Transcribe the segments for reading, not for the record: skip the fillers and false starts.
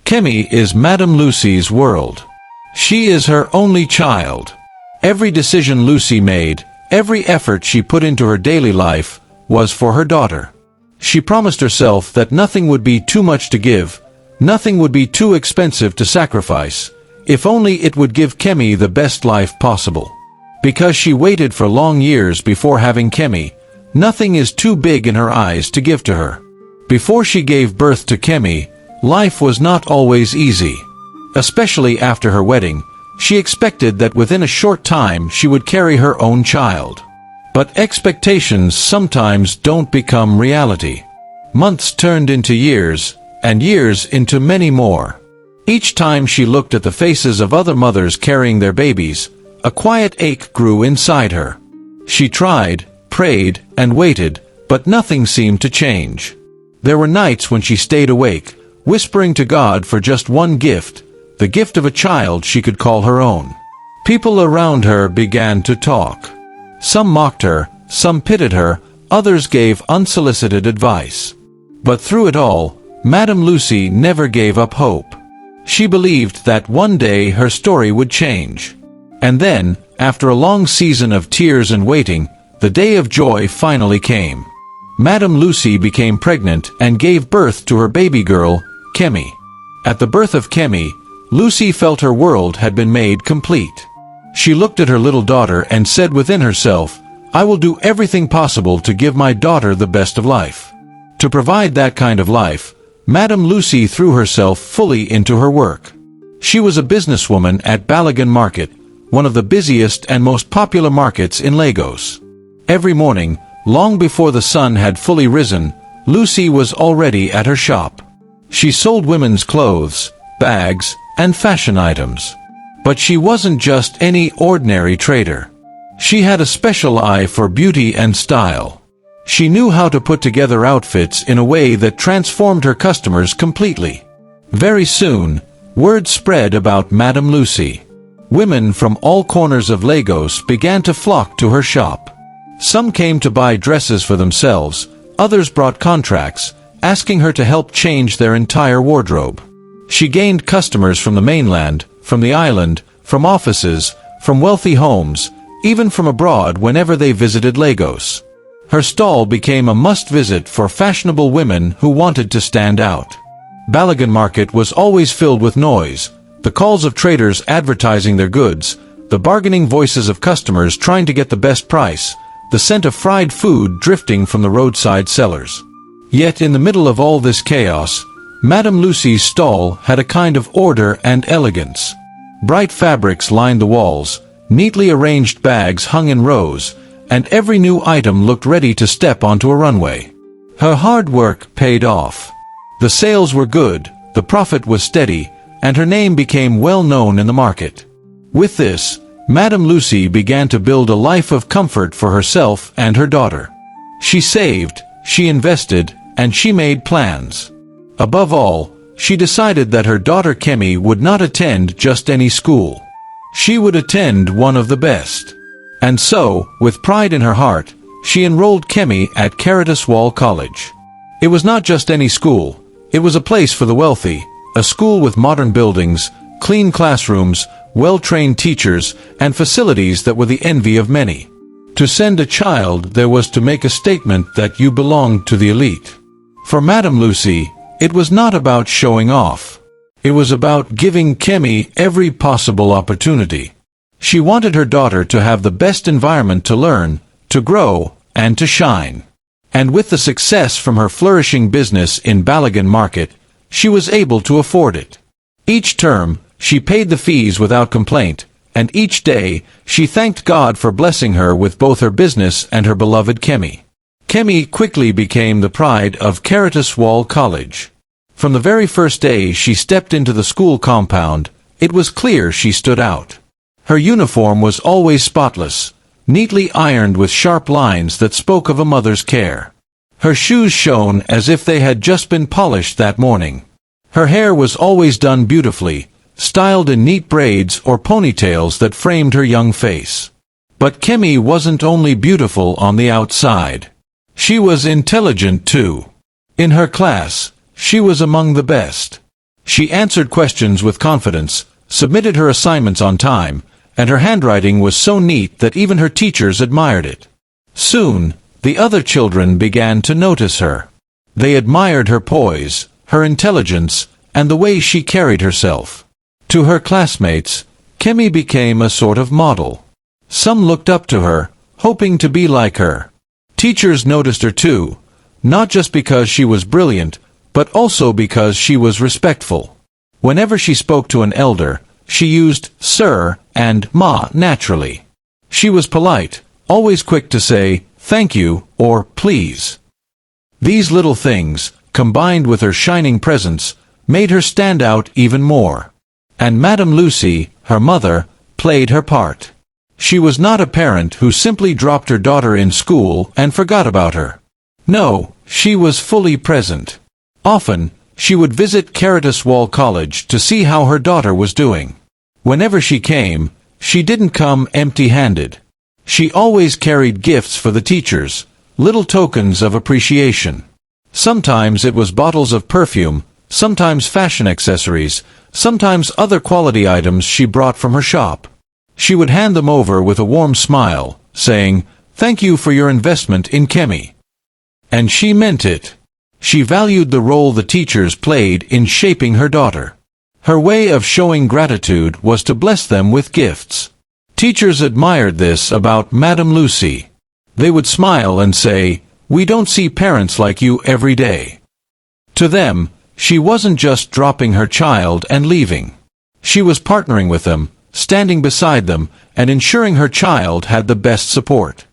Kemi is Madame Lucy's world. She is her only child. Every decision Lucy made, every effort she put into her daily life, was for her daughter. She promised herself that nothing would be too much to give, nothing would be too expensive to sacrifice, if only it would give Kemi the best life possible. Because she waited for long years before having Kemi, nothing is too big in her eyes to give to her. Before she gave birth to Kemi, life was not always easy. Especially after her wedding, she expected that within a short time she would carry her own child. But expectations sometimes don't become reality. Months turned into years, and years into many more. Each time she looked at the faces of other mothers carrying their babies, a quiet ache grew inside her. She tried, prayed, and waited, but nothing seemed to change. There were nights when she stayed awake, whispering to God for just one gift, the gift of a child she could call her own. People around her began to talk. Some mocked her, some pitied her, others gave unsolicited advice. But through it all, Madame Lucy never gave up hope. She believed that one day her story would change. And then, after a long season of tears and waiting, the day of joy finally came. Madame Lucy became pregnant and gave birth to her baby girl, Kemi. At the birth of Kemi, Lucy felt her world had been made complete. She looked at her little daughter and said within herself, "I will do everything possible to give my daughter the best of life." To provide that kind of life, Madame Lucy threw herself fully into her work. She was a businesswoman at Balogun Market, one of the busiest and most popular markets in Lagos. Every morning, long before the sun had fully risen, Lucy was already at her shop. She sold women's clothes, bags, and fashion items. But she wasn't just any ordinary trader. She had a special eye for beauty and style. She knew how to put together outfits in a way that transformed her customers completely. Very soon, word spread about Madame Lucy. Women from all corners of Lagos began to flock to her shop. Some came to buy dresses for themselves, others brought contracts, asking her to help change their entire wardrobe. She gained customers from the mainland, from the island, from offices, from wealthy homes, even from abroad whenever they visited Lagos. Her stall became a must-visit for fashionable women who wanted to stand out. Balogun Market was always filled with noise, the calls of traders advertising their goods, the bargaining voices of customers trying to get the best price, the scent of fried food drifting from the roadside sellers. Yet in the middle of all this chaos, Madame Lucy's stall had a kind of order and elegance. Bright fabrics lined the walls, neatly arranged bags hung in rows, and every new item looked ready to step onto a runway. Her hard work paid off. The sales were good, the profit was steady, and her name became well known in the market. With this, Madame Lucy began to build a life of comfort for herself and her daughter. She saved, she invested, and she made plans. Above all, she decided that her daughter Kemi would not attend just any school. She would attend one of the best. And so, with pride in her heart, she enrolled Kemi at Wall College. It was not just any school, it was a place for the wealthy, a school with modern buildings, clean classrooms, well-trained teachers, and facilities that were the envy of many. To send a child there was to make a statement that you belonged to the elite. For Madame Lucy, it was not about showing off. It was about giving Kemi every possible opportunity. She wanted her daughter to have the best environment to learn, to grow, and to shine. And with the success from her flourishing business in Balogun Market, she was able to afford it. Each term, she paid the fees without complaint, and each day, she thanked God for blessing her with both her business and her beloved Kemi. Kemi quickly became the pride of Wall College. From the very first day she stepped into the school compound, it was clear she stood out. Her uniform was always spotless, neatly ironed with sharp lines that spoke of a mother's care. Her shoes shone as if they had just been polished that morning. Her hair was always done beautifully, styled in neat braids or ponytails that framed her young face. But Kemi wasn't only beautiful on the outside. She was intelligent too. In her class, she was among the best. She answered questions with confidence, submitted her assignments on time, and her handwriting was so neat that even her teachers admired it. Soon, the other children began to notice her. They admired her poise, her intelligence, and the way she carried herself. To her classmates, Kemi became a sort of model. Some looked up to her, hoping to be like her. Teachers noticed her too, not just because she was brilliant, but also because she was respectful. Whenever she spoke to an elder, she used sir and ma naturally. She was polite, always quick to say thank you or please. These little things, combined with her shining presence, made her stand out even more. And Madame Lucy, her mother, played her part. She was not a parent who simply dropped her daughter in school and forgot about her. No, she was fully present. Often, she would visit Caritas Wall College to see how her daughter was doing. Whenever she came, she didn't come empty-handed. She always carried gifts for the teachers, little tokens of appreciation. Sometimes it was bottles of perfume, sometimes fashion accessories, sometimes other quality items she brought from her shop. She would hand them over with a warm smile, saying, "Thank you for your investment in Kemi." And she meant it. She valued the role the teachers played in shaping her daughter. Her way of showing gratitude was to bless them with gifts. Teachers admired this about Madame Lucy. They would smile and say, "We don't see parents like you every day." To them, she wasn't just dropping her child and leaving. She was partnering with them, standing beside them, and ensuring her child had the best support.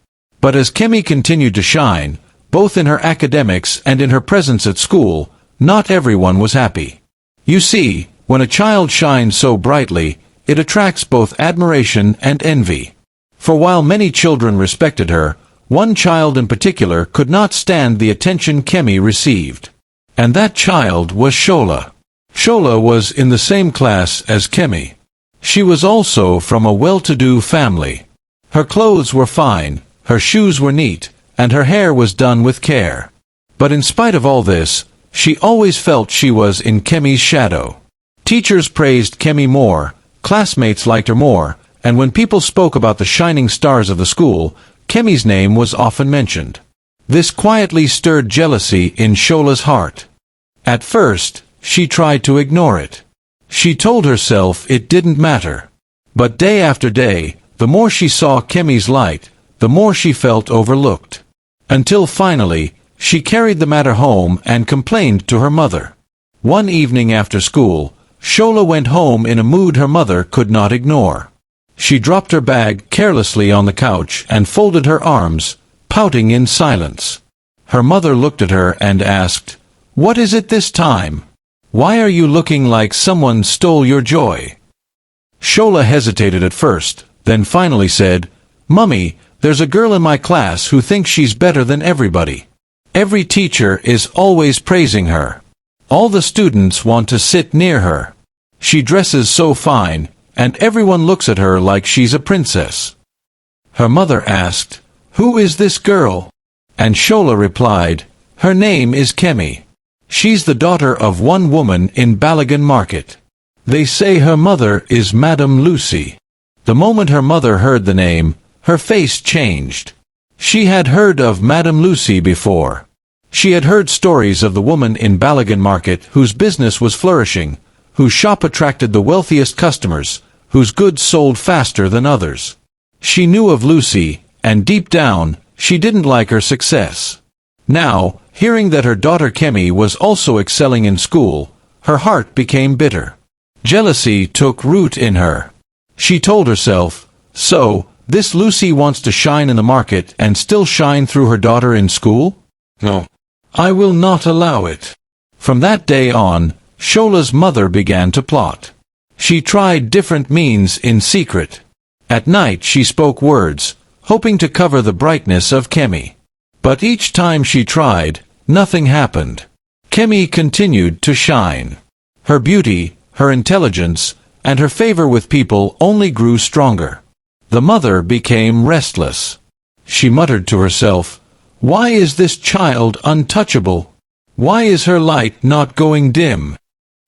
But as Kemi continued to shine, both in her academics and in her presence at school, not everyone was happy. You see, when a child shines so brightly, it attracts both admiration and envy. For while many children respected her, one child in particular could not stand the attention Kemi received. And that child was Shola. Shola was in the same class as Kemi. She was also from a well-to-do family. Her clothes were fine, her shoes were neat, and her hair was done with care. But in spite of all this, she always felt she was in Kemi's shadow. Teachers praised Kemi more, classmates liked her more, and when people spoke about the shining stars of the school, Kemi's name was often mentioned. This quietly stirred jealousy in Shola's heart. At first, she tried to ignore it. She told herself it didn't matter. But day after day, the more she saw Kemi's light, the more she felt overlooked. Until finally, she carried the matter home and complained to her mother. One evening after school, Shola went home in a mood her mother could not ignore. She dropped her bag carelessly on the couch and folded her arms, pouting in silence. Her mother looked at her and asked, "What is it this time? Why are you looking like someone stole your joy?" Shola hesitated at first, then finally said, "Mummy, there's a girl in my class who thinks she's better than everybody. Every teacher is always praising her. All the students want to sit near her. She dresses so fine, and everyone looks at her like she's a princess." Her mother asked, "Who is this girl?" And Shola replied, "Her name is Kemi. She's the daughter of one woman in Balogun market. They say her mother is Madame Lucy." The moment her mother heard the name, her face changed. She had heard of Madame Lucy before. She had heard stories of the woman in Balogun market whose business was flourishing, whose shop attracted the wealthiest customers, whose goods sold faster than others. She knew of Lucy, and deep down, she didn't like her success. Now, hearing that her daughter Kemi was also excelling in school, her heart became bitter. Jealousy took root in her. She told herself, "So, this Lucy wants to shine in the market and still shine through her daughter in school? No, I will not allow it." From that day on, Shola's mother began to plot. She tried different means in secret. At night she spoke words, hoping to cover the brightness of Kemi. But each time she tried, nothing happened. Kemi continued to shine. Her beauty, her intelligence, and her favor with people only grew stronger. The mother became restless. She muttered to herself, "Why is this child untouchable? Why is her light not going dim?"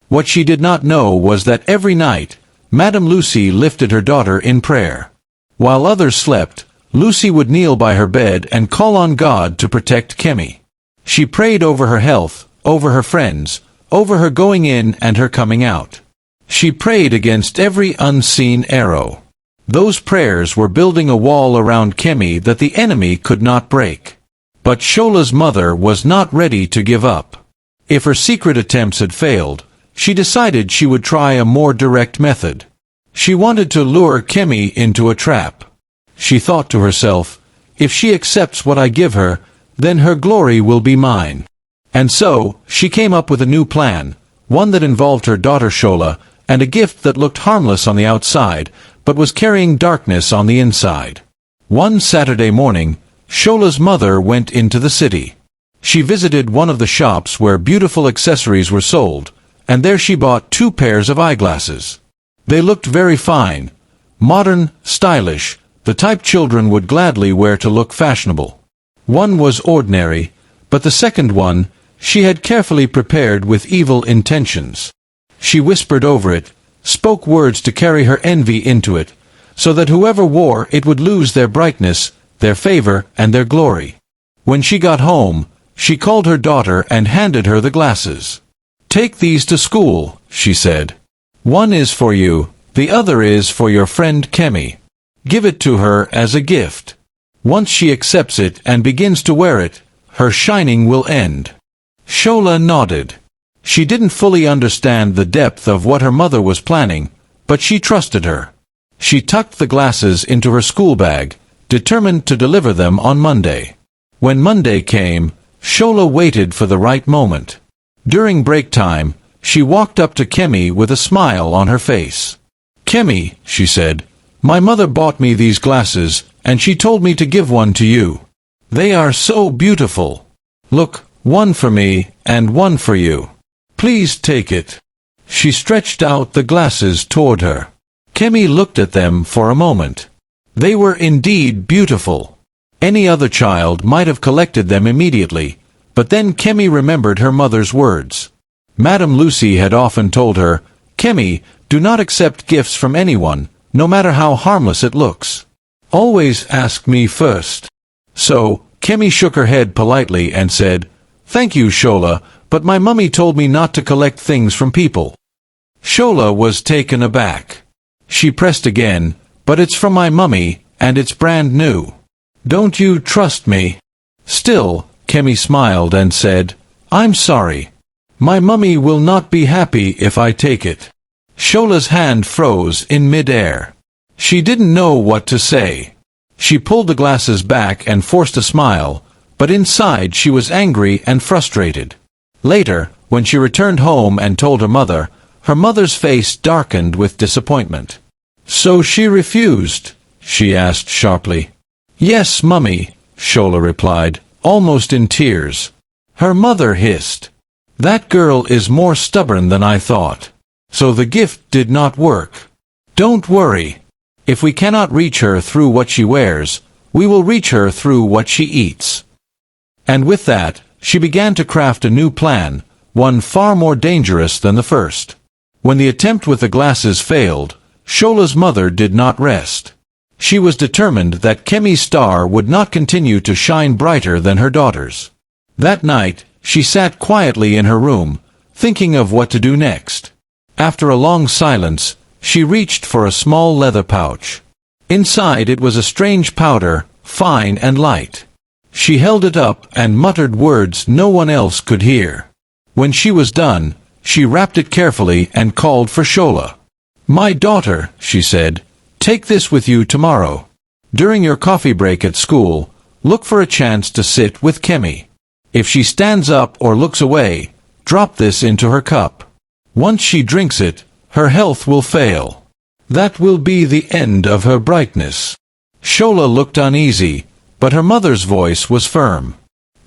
What she did not know was that every night, Madame Lucy lifted her daughter in prayer. While others slept, Lucy would kneel by her bed and call on God to protect Kemi. She prayed over her health, over her friends, over her going in and her coming out. She prayed against every unseen arrow. Those prayers were building a wall around Kemi that the enemy could not break. But Shola's mother was not ready to give up. If her secret attempts had failed, she decided she would try a more direct method. She wanted to lure Kemi into a trap. She thought to herself, if she accepts what I give her, then her glory will be mine. And so, she came up with a new plan, one that involved her daughter Shola, and a gift that looked harmless on the outside, but was carrying darkness on the inside. One Saturday morning, Shola's mother went into the city. She visited one of the shops where beautiful accessories were sold, and there she bought 2 pairs of eyeglasses. They looked very fine, modern, stylish, the type children would gladly wear to look fashionable. One was ordinary, but the second one, she had carefully prepared with evil intentions. She whispered over it, spoke words to carry her envy into it, so that whoever wore it would lose their brightness, their favor, and their glory. When she got home, she called her daughter and handed her the glasses. "Take these to school," she said. "One is for you, the other is for your friend Kemi. Give it to her as a gift. Once she accepts it and begins to wear it, her shining will end." Shola nodded. She didn't fully understand the depth of what her mother was planning, but she trusted her. She tucked the glasses into her school bag, determined to deliver them on Monday. When Monday came, Shola waited for the right moment. During break time, she walked up to Kemi with a smile on her face. "Kemi," she said, "my mother bought me these glasses, and she told me to give one to you. They are so beautiful. Look, one for me, and one for you. Please take it." She stretched out the glasses toward her. Kemi looked at them for a moment. They were indeed beautiful. Any other child might have collected them immediately, but then Kemi remembered her mother's words. Madame Lucy had often told her, "Kemi, do not accept gifts from anyone, no matter how harmless it looks. Always ask me first." So, Kemi shook her head politely and said, "Thank you, Shola, but my mummy told me not to collect things from people." Shola was taken aback. She pressed again, "But it's from my mummy, and it's brand new. Don't you trust me?" Still, Kemi smiled and said, "I'm sorry. My mummy will not be happy if I take it." Shola's hand froze in mid-air. She didn't know what to say. She pulled the glasses back and forced a smile, but inside she was angry and frustrated. Later, when she returned home and told her mother's face darkened with disappointment. "So she refused?" she asked sharply. "Yes, Mummy," Shola replied, almost in tears. Her mother hissed, "That girl is more stubborn than I thought. So the gift did not work. Don't worry. If we cannot reach her through what she wears, we will reach her through what she eats." And with that, she began to craft a new plan, one far more dangerous than the first. When the attempt with the glasses failed, Shola's mother did not rest. She was determined that Kemi's star would not continue to shine brighter than her daughter's. That night, she sat quietly in her room, thinking of what to do next. After a long silence, she reached for a small leather pouch. Inside it was a strange powder, fine and light. She held it up and muttered words no one else could hear. When she was done, she wrapped it carefully and called for Shola. "My daughter," she said, "take this with you tomorrow. During your coffee break at school, look for a chance to sit with Kemi. If she stands up or looks away, drop this into her cup. Once she drinks it, her health will fail. That will be the end of her brightness." Shola looked uneasy, but her mother's voice was firm.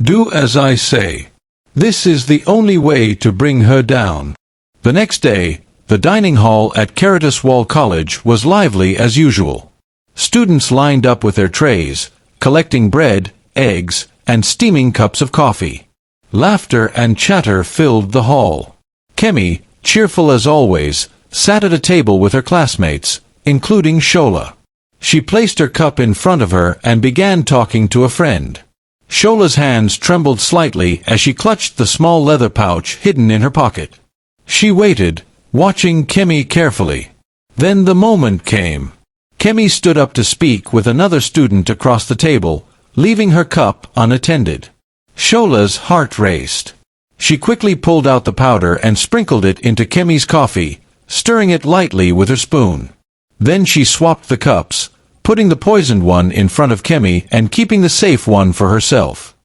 "Do as I say. This is the only way to bring her down." The next day, the dining hall at Caritas Wall College was lively as usual. Students lined up with their trays, collecting bread, eggs, and steaming cups of coffee. Laughter and chatter filled the hall. Kemi, cheerful as always, sat at a table with her classmates, including Shola. She placed her cup in front of her and began talking to a friend. Shola's hands trembled slightly as she clutched the small leather pouch hidden in her pocket. She waited, watching Kemi carefully. Then the moment came. Kemi stood up to speak with another student across the table, leaving her cup unattended. Shola's heart raced. She quickly pulled out the powder and sprinkled it into Kemi's coffee, stirring it lightly with her spoon. Then she swapped the cups, putting the poisoned one in front of Kemi and keeping the safe one for herself.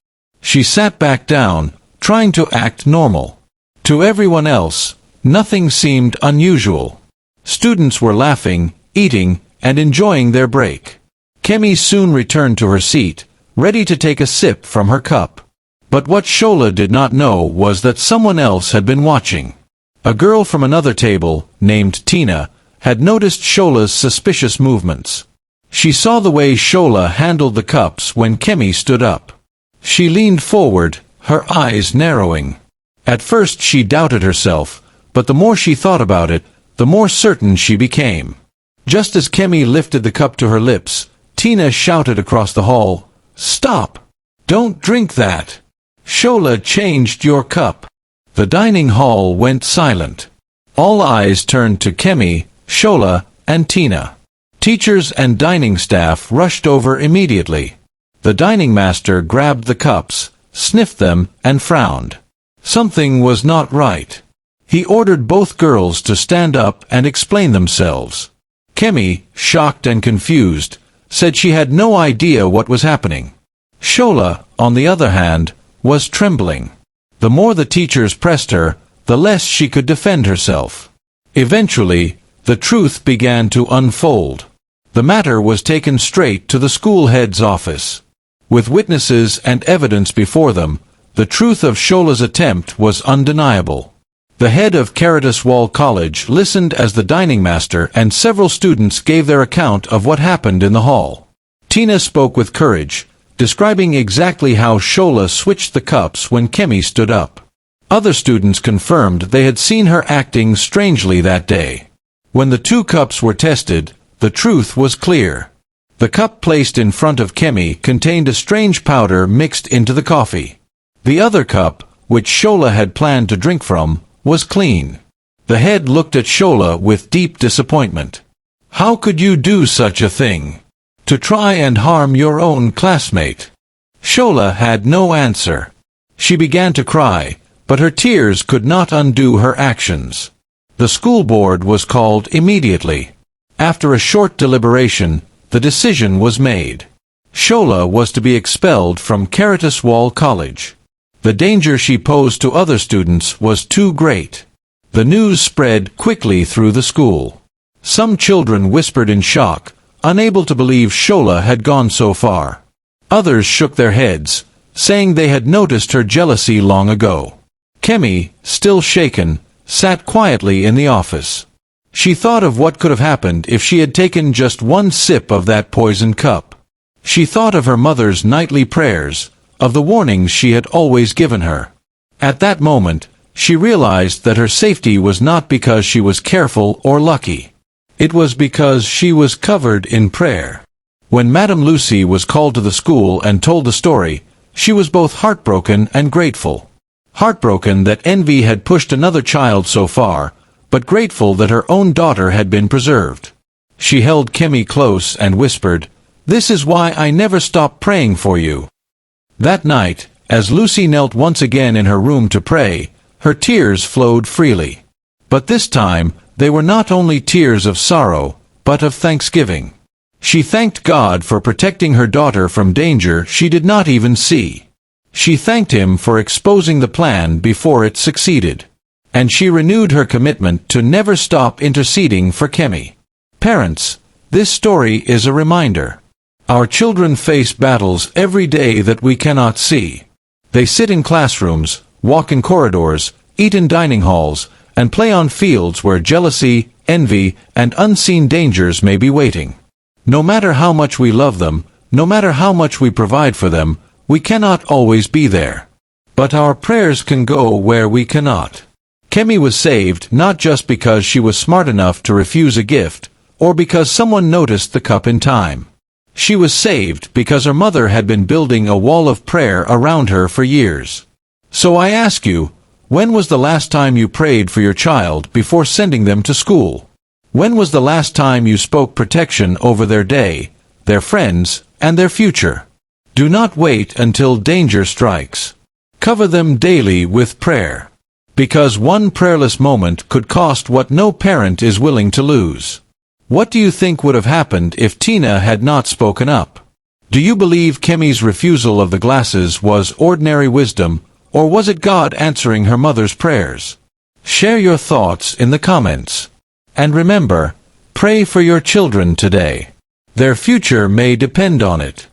She sat back down, trying to act normal. To everyone else, nothing seemed unusual. Students were laughing, eating, and enjoying their break. Kemi soon returned to her seat, ready to take a sip from her cup. But what Shola did not know was that someone else had been watching. A girl from another table, named Tina, had noticed Shola's suspicious movements. She saw the way Shola handled the cups when Kemi stood up. She leaned forward, her eyes narrowing. At first she doubted herself, but the more she thought about it, the more certain she became. Just as Kemi lifted the cup to her lips, Tina shouted across the hall, "Stop! Don't drink that! Shola changed your cup." The dining hall went silent. All eyes turned to Kemi, Shola, and Tina. Teachers and dining staff rushed over immediately. The dining master grabbed the cups, sniffed them, and frowned. Something was not right. He ordered both girls to stand up and explain themselves. Kemi, shocked and confused, said she had no idea what was happening. Shola, on the other hand, was trembling. The more the teachers pressed her, the less she could defend herself. Eventually, the truth began to unfold. The matter was taken straight to the school head's office. With witnesses and evidence before them, the truth of Shola's attempt was undeniable. The head of Wall College listened as the dining master and several students gave their account of what happened in the hall. Tina spoke with courage, describing exactly how Shola switched the cups when Kemi stood up. Other students confirmed they had seen her acting strangely that day. When the two cups were tested, the truth was clear. The cup placed in front of Kemi contained a strange powder mixed into the coffee. The other cup, which Shola had planned to drink from, was clean. The head looked at Shola with deep disappointment. "How could you do such a thing? To try and harm your own classmate?" Shola had no answer. She began to cry, but her tears could not undo her actions. The school board was called immediately. After a short deliberation, the decision was made. Shola was to be expelled from Wall College. The danger she posed to other students was too great. The news spread quickly through the school. Some children whispered in shock, unable to believe Shola had gone so far. Others shook their heads, saying they had noticed her jealousy long ago. Kemi, still shaken, sat quietly in the office. She thought of what could have happened if she had taken just one sip of that poisoned cup. She thought of her mother's nightly prayers, of the warnings she had always given her. At that moment, she realized that her safety was not because she was careful or lucky. It was because she was covered in prayer. When Madame Lucy was called to the school and told the story, she was both heartbroken and grateful. Heartbroken that envy had pushed another child so far, but grateful that her own daughter had been preserved. She held Kemi close and whispered, "This is why I never stop praying for you." That night, as Lucy knelt once again in her room to pray, her tears flowed freely. But this time, they were not only tears of sorrow, but of thanksgiving. She thanked God for protecting her daughter from danger she did not even see. She thanked Him for exposing the plan before it succeeded. And she renewed her commitment to never stop interceding for Kemi. Parents, this story is a reminder. Our children face battles every day that we cannot see. They sit in classrooms, walk in corridors, eat in dining halls, and play on fields where jealousy, envy, and unseen dangers may be waiting. No matter how much we love them, no matter how much we provide for them, we cannot always be there. But our prayers can go where we cannot. Kemi was saved not just because she was smart enough to refuse a gift, or because someone noticed the cup in time. She was saved because her mother had been building a wall of prayer around her for years. So I ask you, when was the last time you prayed for your child before sending them to school? When was the last time you spoke protection over their day, their friends, and their future? Do not wait until danger strikes. Cover them daily with prayer. Because one prayerless moment could cost what no parent is willing to lose. What do you think would have happened if Tina had not spoken up? Do you believe Kemi's refusal of the glasses was ordinary wisdom, or was it God answering her mother's prayers? Share your thoughts in the comments. And remember, pray for your children today. Their future may depend on it.